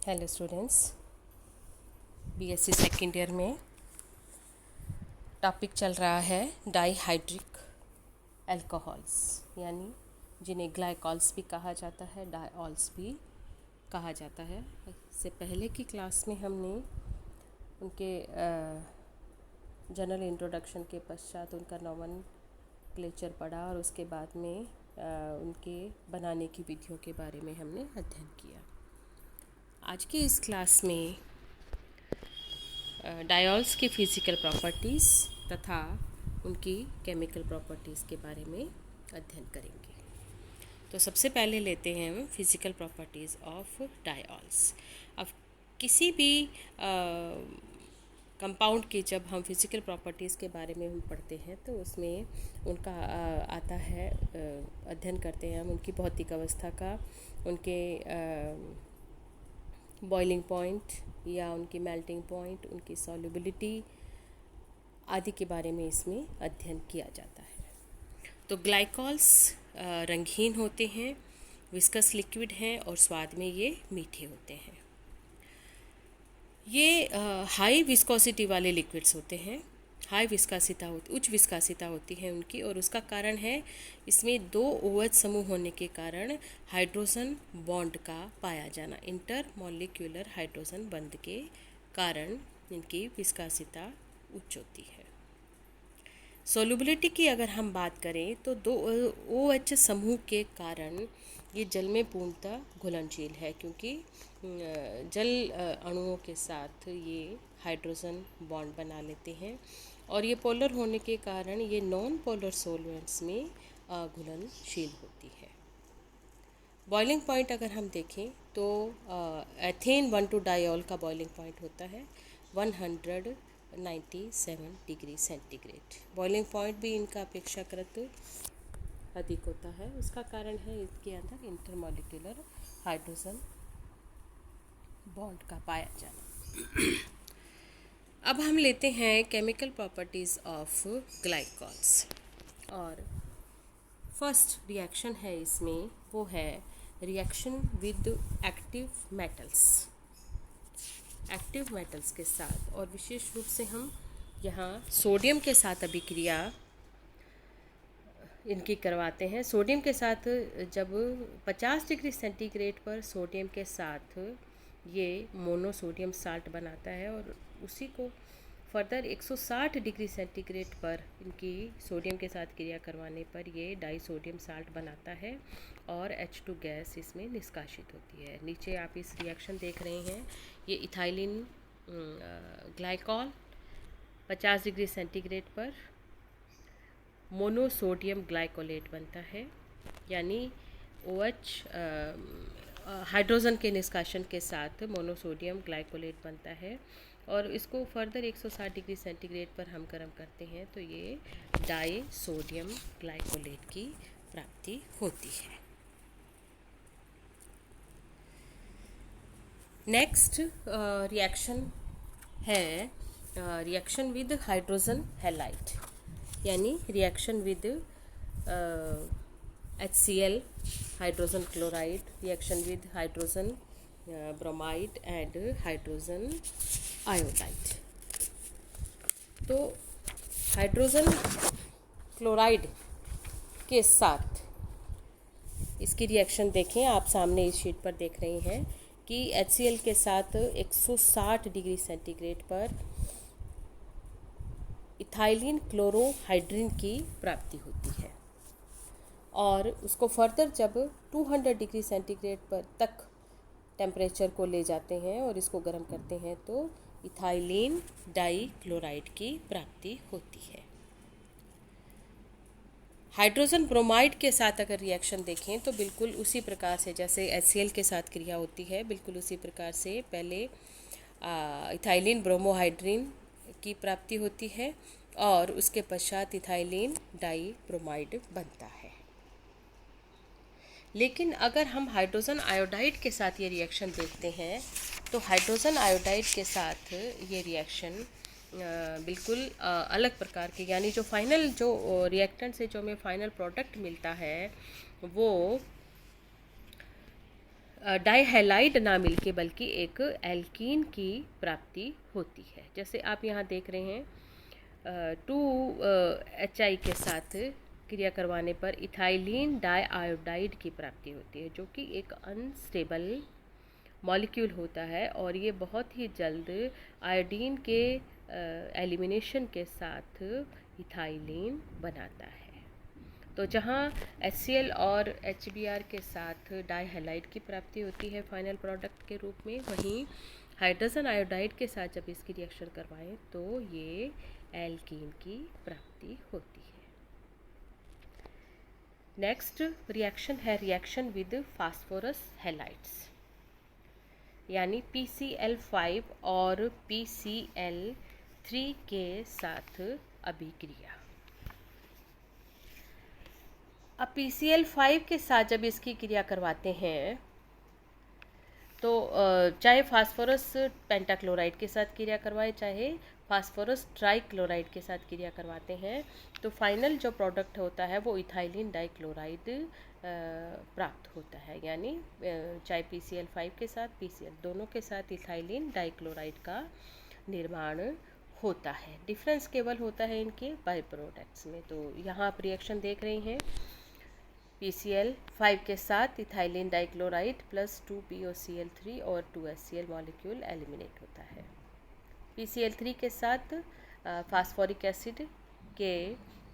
Hello students, BSc second year में topic चल रहा है डाईहाइड्रिक अल्कोहल्स, यानी जिन्हें ग्लाइकॉल्स भी कहा जाता है, डायॉल्स भी कहा जाता है। इससे पहले की क्लास में हमने उनके जनरल इंट्रोडक्शन के पश्चात उनका नोमेनक्लेचर पढ़ा और उसके बाद में उनके बनाने की विधियों के बारे में हमने अध्ययन किया। आज की इस क्लास में डायॉल्स की फ़िज़िकल प्रॉपर्टीज़ तथा उनकी केमिकल प्रॉपर्टीज़ के बारे में अध्ययन करेंगे। तो सबसे पहले लेते हैं हम फ़िज़िकल प्रॉपर्टीज़ ऑफ डायॉल्स। अब किसी भी कंपाउंड की जब हम फिज़िकल प्रॉपर्टीज़ के बारे में हम पढ़ते हैं तो उसमें उनका आता है, अध्ययन करते हैं हम उनकी भौतिक अवस्था का, उनके बॉइलिंग पॉइंट या उनकी मेल्टिंग पॉइंट, उनकी सॉल्युबिलिटी आदि के बारे में इसमें अध्ययन किया जाता है। तो ग्लाइकॉल्स रंगहीन होते हैं, विस्कस लिक्विड हैं और स्वाद में ये मीठे होते हैं। ये हाई विस्कोसिटी वाले लिक्विड्स होते हैं, उच्च विस्कासिता होती है उनकी, और उसका कारण है इसमें दो OH समूह होने के कारण हाइड्रोजन बॉन्ड का पाया जाना। इंटर मॉलिक्यूलर हाइड्रोजन बंध के कारण इनकी विस्कासिता उच्च होती है। सोल्युबिलिटी की अगर हम बात करें तो दो OH समूह के कारण ये जल में पूर्णतः घुलनशील है, क्योंकि जल अणुओं के साथ ये हाइड्रोजन बॉन्ड बना लेते हैं और ये पोलर होने के कारण ये नॉन पोलर सॉल्वेंट्स में घुलनशील होती है। बॉइलिंग पॉइंट अगर हम देखें तो एथेन 1,2 डायोल का बॉइलिंग पॉइंट होता है 197 डिग्री सेंटीग्रेड। बॉइलिंग पॉइंट भी इनका अपेक्षाकृत अधिक होता है। उसका कारण है इसके अंदर इंटरमॉलिक्यूलर हाइड्रोजन बॉन्ड का पाया जाना। अब हम लेते हैं केमिकल प्रॉपर्टीज़ ऑफ ग्लाइकॉल्स, और फर्स्ट रिएक्शन है इसमें वो है रिएक्शन विद एक्टिव मेटल्स के साथ, और विशेष रूप से हम यहाँ सोडियम के साथ अभिक्रिया इनकी करवाते हैं। सोडियम के साथ जब 50 डिग्री सेंटीग्रेड पर सोडियम के साथ ये मोनोसोडियम साल्ट बनाता है, और उसी को फर्दर 160 डिग्री सेंटीग्रेड पर इनकी सोडियम के साथ क्रिया करवाने पर ये डाइसोडियम साल्ट बनाता है और H2 गैस इसमें निष्कासित होती है। नीचे आप इस रिएक्शन देख रहे हैं, ये इथाइलिन ग्लाइकॉल 50 डिग्री सेंटीग्रेड पर मोनोसोडियम ग्लाइकोलेट बनता है, यानी OH हाइड्रोजन के निष्कासन के साथ मोनोसोडियम ग्लाइकोलेट बनता है, और इसको फर्दर 160 डिग्री सेंटीग्रेड पर हम गर्म करते हैं तो ये डाई सोडियम ग्लाइकोलेट की प्राप्ति होती है। नेक्स्ट रिएक्शन है रिएक्शन विद हाइड्रोजन हैलाइड, यानी reaction with HCl hydrogen chloride, reaction with hydrogen bromide and hydrogen iodide. तो हाइड्रोजन क्लोराइड के साथ इसकी रिएक्शन देखें, आप सामने इस शीट पर देख रहे हैं कि HCl के साथ 160 डिग्री सेंटीग्रेड पर इथाइलिन क्लोरोहाइड्रिन की प्राप्ति होती है, और उसको फर्दर जब 200 डिग्री सेंटीग्रेड पर तक टेम्परेचर को ले जाते हैं और इसको गर्म करते हैं तो इथाइलिन डाई क्लोराइड की प्राप्ति होती है। हाइड्रोजन ब्रोमाइड के साथ अगर रिएक्शन देखें तो बिल्कुल उसी प्रकार से जैसे HCl के साथ क्रिया होती है, बिल्कुल उसी प्रकार से पहले इथाइलिन ब्रोमोहाइड्रिन की प्राप्ति होती है और उसके पश्चात इथाइलिन डाई ब्रोमाइड बनता है। लेकिन अगर हम हाइड्रोजन आयोडाइड के साथ ये रिएक्शन देखते हैं तो हाइड्रोजन आयोडाइड के साथ ये रिएक्शन बिल्कुल अलग प्रकार के, यानी जो फाइनल जो रिएक्टेंट से जो हमें फाइनल प्रोडक्ट मिलता है वो डाइहैलाइड ना मिलके बल्कि एक एल्कीन की प्राप्ति होती है। जैसे आप यहाँ देख रहे हैं 2HI के साथ क्रिया करवाने पर इथाइलिन डाइआयोडाइड की प्राप्ति होती है, जो कि एक अनस्टेबल मॉलिक्यूल होता है और ये बहुत ही जल्द आयोडीन के एलिमिनेशन के साथ इथाइलिन बनाता है। तो जहाँ HCl और HBr के साथ डाइहैलाइड की प्राप्ति होती है फाइनल प्रोडक्ट के रूप में, वहीं हाइड्रोजन आयोडाइड के साथ जब इसकी रिएक्शन करवाएं तो ये एल्कीन की प्राप्ति होती है। नेक्स्ट रिएक्शन है रिएक्शन विद फास्फोरस हैलाइड्स, यानी PCl5 और PCl3 के साथ अभिक्रिया। अब PCl5 के साथ जब इसकी क्रिया करवाते हैं तो चाहे फास्फोरस पेंटाक्लोराइड के साथ क्रिया करवाए, चाहे फास्फोरस ट्राइक्लोराइड के साथ क्रिया करवाते हैं, तो फाइनल जो प्रोडक्ट होता है वो इथाइलिन डाइक्लोराइड प्राप्त होता है। यानी चाहे PCl5 के साथ PCl दोनों के साथ इथाइलिन डाइक्लोराइड का निर्माण होता है। डिफरेंस केवल होता है इनके बाय प्रोडक्ट्स में। तो यहाँ आप रिएक्शन देख रहे हैं, PCl5 के साथ इथाइलिन डाइक्लोराइड प्लस 2POCl3 और 2HCl मॉलिक्यूल एलिमिनेट होता है। PCl3 के साथ फास्फोरिक एसिड के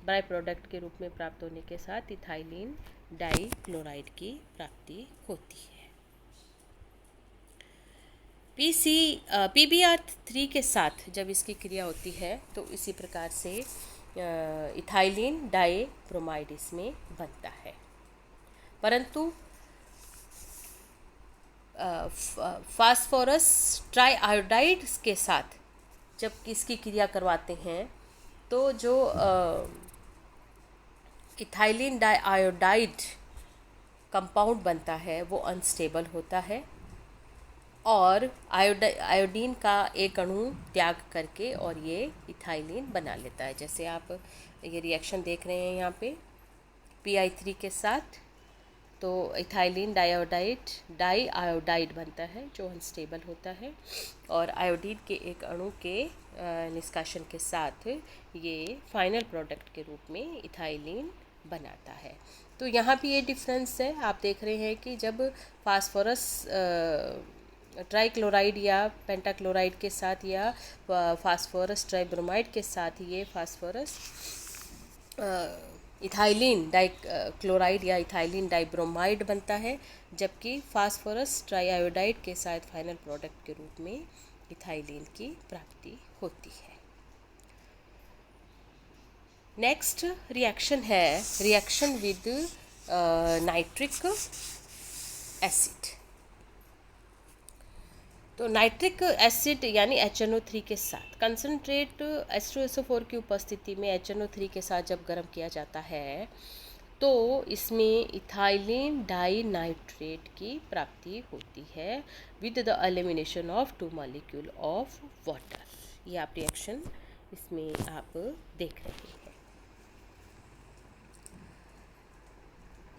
बाय प्रोडक्ट के रूप में प्राप्त होने के साथ इथाइलिन डाइक्लोराइड की प्राप्ति होती है। PBr3 के साथ जब इसकी क्रिया होती है तो इसी प्रकार से इथाइलिन डाइब्रोमाइड इसमें बनता है, परंतु फास्फोरस ट्राइआयोडाइड के साथ जब इसकी क्रिया करवाते हैं तो जो इथाइलिन डाइआयोडाइड कंपाउंड बनता है वो अनस्टेबल होता है और आयोडीन का एक अणु त्याग करके और ये इथाइलिन बना लेता है। जैसे आप ये रिएक्शन देख रहे हैं यहाँ पे Pi3 के साथ, तो इथाइलिन डाइआयोडाइड बनता है जो अनस्टेबल होता है और आयोडीन के एक अणु के निष्कासन के साथ ये फाइनल प्रोडक्ट के रूप में इथाइलिन बनाता है। तो यहाँ भी ये डिफरेंस है। आप देख रहे हैं कि जब फास्फोरस ट्राइक्लोराइड या पेंटाक्लोराइड के साथ या फास्फोरस ट्राइब्रोमाइड के साथ ये फास्फोरस इथाइलिन डाइक्लोराइड या इथाइलिन डाइब्रोमाइड बनता है, जबकि फास्फोरस ट्राइआयोडाइड के साथ फाइनल प्रोडक्ट के रूप में इथाइलिन की प्राप्ति होती है। नेक्स्ट रिएक्शन है रिएक्शन विद नाइट्रिक एसिड। तो नाइट्रिक एसिड यानी HNO3 के साथ कंसनट्रेट H2SO4 की उपस्थिति में HNO3 के साथ जब गर्म किया जाता है तो इसमें इथाइलिन डाइनाइट्रेट की प्राप्ति होती है with the elimination of 2 molecule of water. ये आप रिएक्शन इसमें आप देख रहे हैं।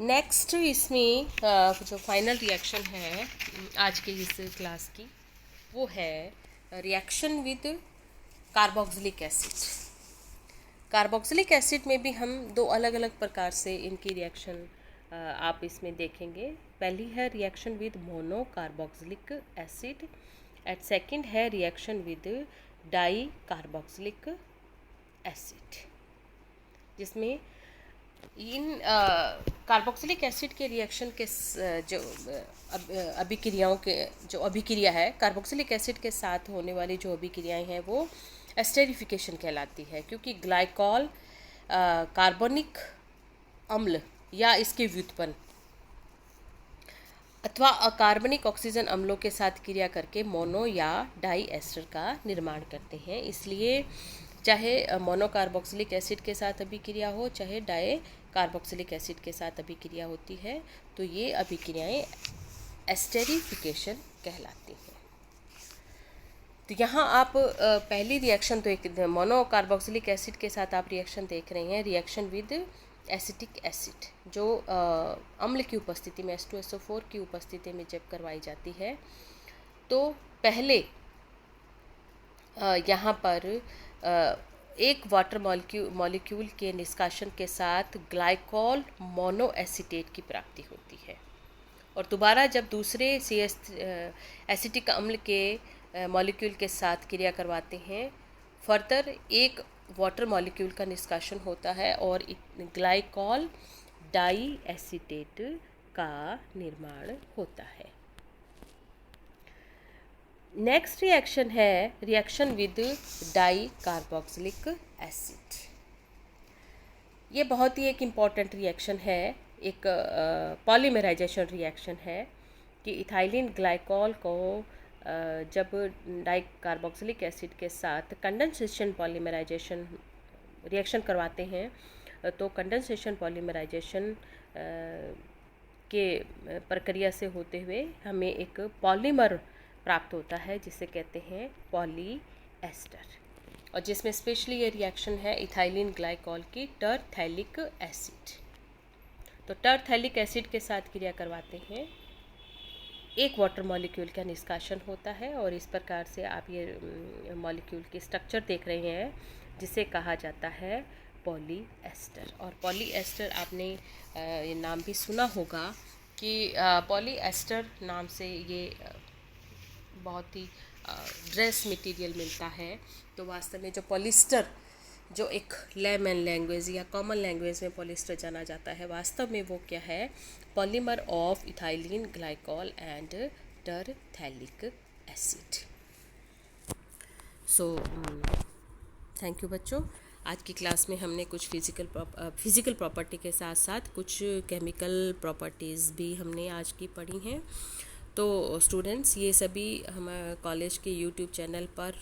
नेक्स्ट इसमें जो फाइनल रिएक्शन है आज के इस क्लास की वो है reaction with carboxylic acid. Carboxylic acid में भी हम दो अलग अलग प्रकार से इनकी रिएक्शन आप इसमें देखेंगे। पहली है reaction with mono carboxylic acid and second है reaction with di carboxylic acid, जिसमें इन कार्बोक्सिलिक एसिड के रिएक्शन के जो अभिक्रियाओं के जो अभिक्रिया है कार्बोक्सिलिक एसिड के साथ होने वाली जो अभिक्रियाएं हैं वो एस्टेरिफिकेशन कहलाती है, क्योंकि ग्लाइकॉल कार्बोनिक अम्ल या इसके व्युत्पन्न अथवा अकार्बनिक ऑक्सीजन अम्लों के साथ क्रिया करके मोनो या डाई एस्टर का निर्माण करते हैं। इसलिए चाहे मोनो कार्बोक्सिलिक एसिड के साथ अभिक्रिया हो चाहे डाई कार्बोक्सिलिक एसिड के साथ अभिक्रिया होती है तो ये अभिक्रियाएं एस्टेरिफिकेशन कहलाती हैं। तो यहाँ आप पहली रिएक्शन तो एक मोनो कार्बोक्सिलिक एसिड के साथ आप रिएक्शन देख रहे हैं, रिएक्शन विद एसिटिक एसिड जो अम्ल की उपस्थिति में H2SO4 की उपस्थिति में जब करवाई जाती है तो पहले यहाँ पर एक वाटर मॉलिक्यूल के निष्कासन के साथ ग्लाइकॉल मोनोएसिटेट की प्राप्ति होती है और दोबारा जब दूसरे एसिटिक अम्ल के मॉलिक्यूल के साथ क्रिया करवाते हैं फर्दर एक वाटर मॉलिक्यूल का निष्कासन होता है और ग्लाइकॉल डाई एसीटेट का निर्माण होता है। नेक्स्ट रिएक्शन है reaction with di carboxylic acid. ये बहुत ही एक इम्पॉर्टेंट रिएक्शन है, एक पॉलीमराइजेशन रिएक्शन है कि इथाइलिन ग्लाइकॉल को जब डाई कार्बोक्सिलिक एसिड के साथ कंडेंसेशन पॉलीमराइजेशन रिएक्शन करवाते हैं तो कंडेंसेशन पॉलीमराइजेशन के प्रक्रिया से होते हुए हमें एक पॉलीमर प्राप्त होता है जिसे कहते हैं पॉलीएस्टर और जिसमें स्पेशली ये रिएक्शन है इथाइलिन ग्लाइकॉल की टरथैलिक एसिड। तो टरथैलिक एसिड के साथ क्रिया करवाते हैं, एक वाटर मॉलिक्यूल का निष्कासन होता है और इस प्रकार से आप ये मॉलिक्यूल की स्ट्रक्चर देख रहे हैं जिसे कहा जाता है पॉलीएस्टर। और पॉलीएस्टर आपने ये नाम भी सुना होगा कि पॉलीएस्टर नाम से ये बहुत ही ड्रेस मटेरियल मिलता है। तो वास्तव में जो पॉलिस्टर जो एक लेमन लैंग्वेज या कॉमन लैंग्वेज में पॉलिस्टर जाना जाता है वास्तव में वो क्या है, polymer of ethylene glycol and terephthalic acid. So thank you बच्चों। आज की क्लास में हमने कुछ फिज़िकल प्रॉपर्टी के साथ साथ कुछ केमिकल प्रॉपर्टीज़ भी हमने आज की पढ़ी हैं। तो स्टूडेंट्स ये सभी हम कॉलेज के यूट्यूब चैनल पर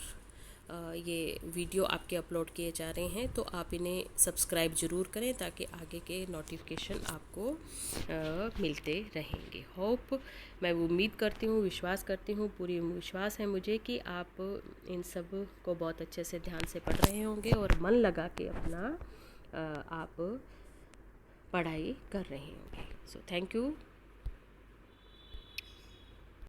ये वीडियो आपके अपलोड किए जा रहे हैं, तो आप इन्हें सब्सक्राइब ज़रूर करें ताकि आगे के नोटिफिकेशन आपको मिलते रहेंगे। होप मैं उम्मीद करती हूँ, विश्वास करती हूँ, पूरी विश्वास है मुझे कि आप इन सब को बहुत अच्छे से ध्यान से पढ़ रहे होंगे और मन लगा के अपना आप पढ़ाई कर रहे होंगे। सो थैंक यू।